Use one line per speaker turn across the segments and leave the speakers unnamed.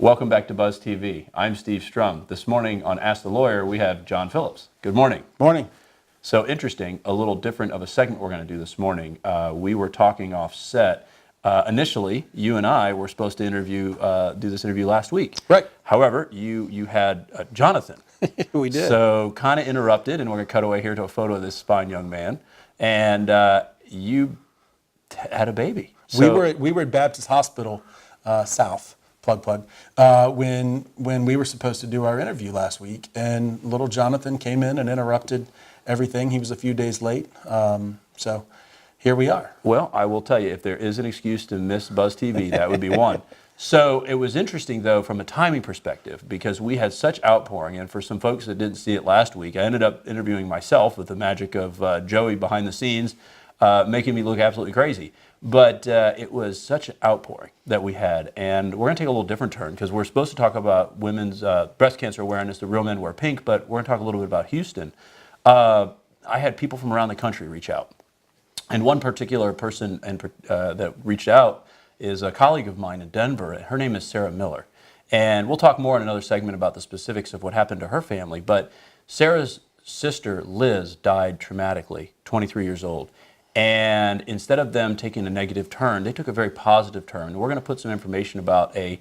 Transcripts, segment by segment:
Welcome back to Buzz TV. I'm Steve Strum. This morning on Ask the Lawyer, we have John Phillips. Good morning.
Morning.
So interesting, a little different of a segment we're going to do this morning. We were talking off set. Initially, you and I were supposed to do this interview last week.
Right.
However, you had Jonathan.
We did.
So kind of interrupted, and we're going to cut away here to a photo of this fine young man. And you had a baby. So,
we were at Baptist Hospital South. Plug. When we were supposed to do our interview last week, and little Jonathan came in and interrupted everything. He was a few days late, so here we are.
Well, I will tell you, if there is an excuse to miss Buzz TV, that would be one. So it was interesting, though, from a timing perspective, because we had such outpouring, and for some folks that didn't see it last week, I ended up interviewing myself with the magic of Joey behind the scenes, making me look absolutely crazy. But it was such an outpouring that we had, and we're going to take a little different turn because we're supposed to talk about women's breast cancer awareness, the Real Men Wear Pink, but we're going to talk a little bit about Houston. I had people from around the country reach out, and one particular person that reached out is a colleague of mine in Denver. Her name is Sarah Miller, and we'll talk more in another segment about the specifics of what happened to her family, but Sarah's sister, Liz, died traumatically, 23 years old. And instead of them taking a negative turn, they took a very positive turn. We're going to put some information about a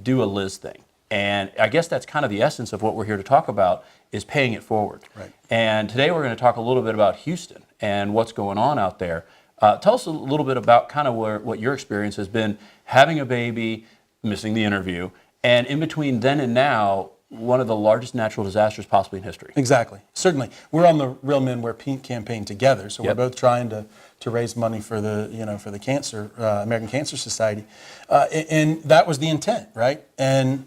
do a Liz thing. And I guess that's kind of the essence of what we're here to talk about is paying it forward.
Right.
And today we're going to talk a little bit about Houston and what's going on out there. Tell us a little bit about kind of what your experience has been having a baby, missing the interview, and in between then and now, one of the largest natural disasters possibly in history.
Exactly. Certainly. We're on the Real Men Wear Pink campaign together, so
Yep.
we're both trying to raise money for the cancer American Cancer Society, and that was the intent, right? And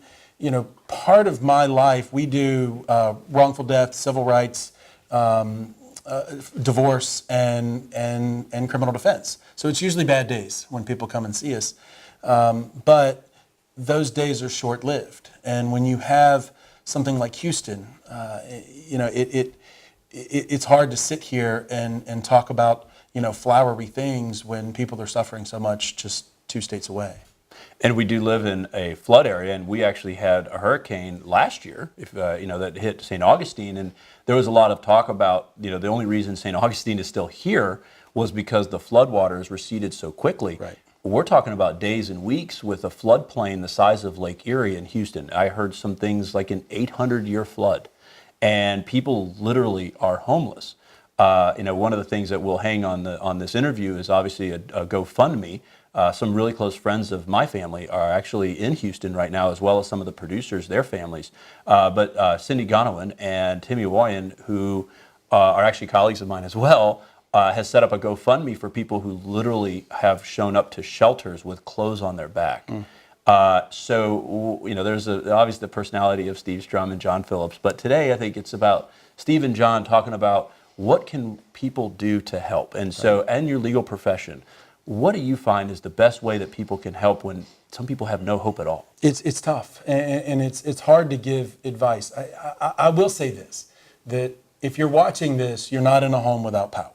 part of my life we do wrongful death, civil rights, divorce, and criminal defense. So it's usually bad days when people come and see us, but those days are short-lived. And when you have something like Houston, it's hard to sit here and talk about flowery things when people are suffering so much just 2 states away.
And we do live in a flood area, and we actually had a hurricane last year, that hit St. Augustine, and there was a lot of talk about, the only reason St. Augustine is still here was because the floodwaters receded so quickly.
Right.
We're talking about days and weeks with a floodplain the size of Lake Erie in Houston. I heard some things like an 800-year flood, and people literally are homeless. One of the things that we'll hang on this interview is obviously a GoFundMe. Some really close friends of my family are actually in Houston right now, as well as some of the producers, their families. But Cindy Gonowan and Timmy Woyan, who are actually colleagues of mine as well, has set up a GoFundMe for people who literally have shown up to shelters with clothes on their back. So there's obviously the personality of Steve Strum and John Phillips, but today I think it's about Steve and John talking about what can people do to help. And so, in your legal profession, what do you find is the best way that people can help when some people have no hope at all?
It's tough, and it's hard to give advice. I will say this, that if you're watching this, you're not in a home without power.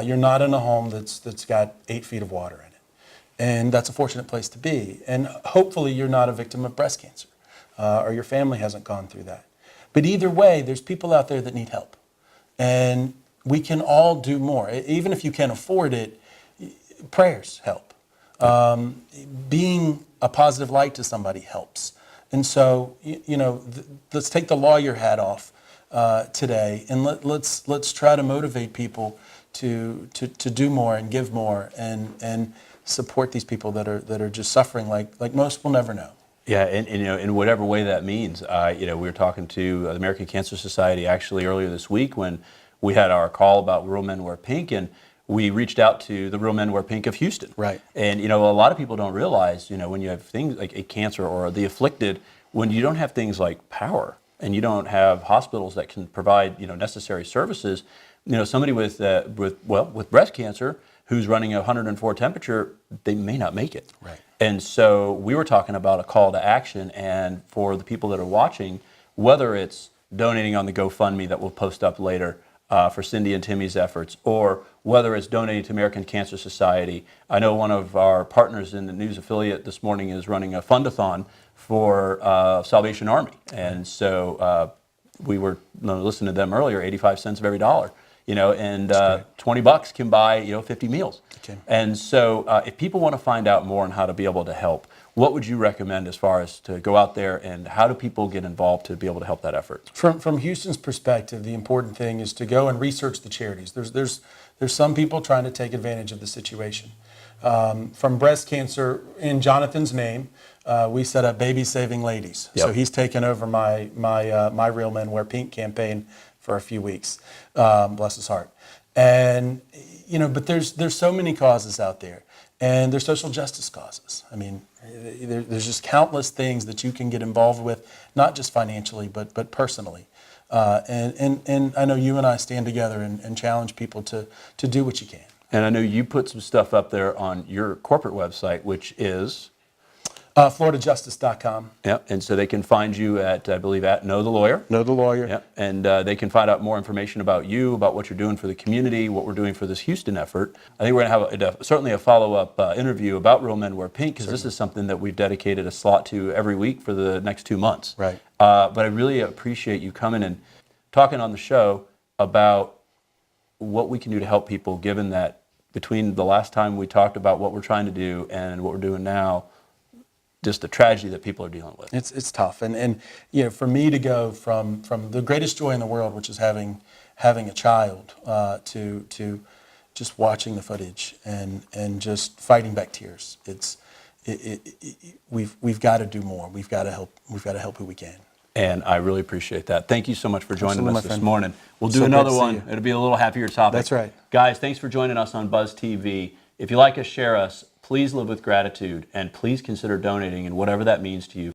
You're not in a home that's got 8 feet of water in it. And that's a fortunate place to be. And hopefully you're not a victim of breast cancer, or your family hasn't gone through that. But either way, there's people out there that need help. And we can all do more. Even if you can't afford it, prayers help. Being a positive light to somebody helps. And so, let's take the lawyer hat off today, and let's try to motivate people to do more and give more and support these people that are just suffering like most will never know.
Yeah, and in whatever way that means. We were talking to the American Cancer Society actually earlier this week when we had our call about Real Men Wear Pink, and we reached out to the Real Men Wear Pink of Houston.
Right.
And a lot of people don't realize, when you have things like a cancer or the afflicted, when you don't have things like power and you don't have hospitals that can provide necessary services, somebody with breast cancer who's running a 104 temperature, they may not make it.
Right.
And so we were talking about a call to action, and for the people that are watching, whether it's donating on the GoFundMe that we'll post up later, for Cindy and Timmy's efforts, or whether it's donating to American Cancer Society. I know one of our partners in the news affiliate this morning is running a fundathon for Salvation Army. And so we were listening to them earlier, 85 cents of every dollar, and $20 can buy, 50 meals. Okay. And so if people want to find out more on how to be able to help, what would you recommend as far as to go out there, and how do people get involved to be able to help that effort?
From Houston's perspective, the important thing is to go and research the charities. There's some people trying to take advantage of the situation. From breast cancer, in Jonathan's name, we set up Baby Saving Ladies. Yep. So he's taken over my Real Men Wear Pink campaign for a few weeks. Bless his heart. And but there's so many causes out there, and there's social justice causes. I mean, there's just countless things that you can get involved with, not just financially, but personally. And I know you and I stand together and challenge people to do what you can.
And I know you put some stuff up there on your corporate website, which is?
FloridaJustice.com.
Yep, and so they can find you at, I believe, at Know the Lawyer.
Know the Lawyer.
Yep, and they can find out more information about you, about what you're doing for the community, what we're doing for this Houston effort. I think we're going to have certainly a follow-up interview about Real Men Wear Pink, because this is something that we've dedicated a slot to every week for the next 2 months.
Right.
But I really appreciate you coming and talking on the show about what we can do to help people, given that between the last time we talked about what we're trying to do and what we're doing now, just the tragedy that people are dealing with.
It's tough, and for me to go from the greatest joy in the world, which is having a child, to just watching the footage and just fighting back tears. We've got to do more. We've got to help. We've got to help who we can.
And I really appreciate that. Thank you so much for joining
Absolutely,
us this
friend.
morning. We'll do another one. It'll be a little happier topic.
That's right.
Guys, thanks for joining us on Buzz TV. If you like us, share us. Please live with gratitude, and please consider donating, and whatever that means to you.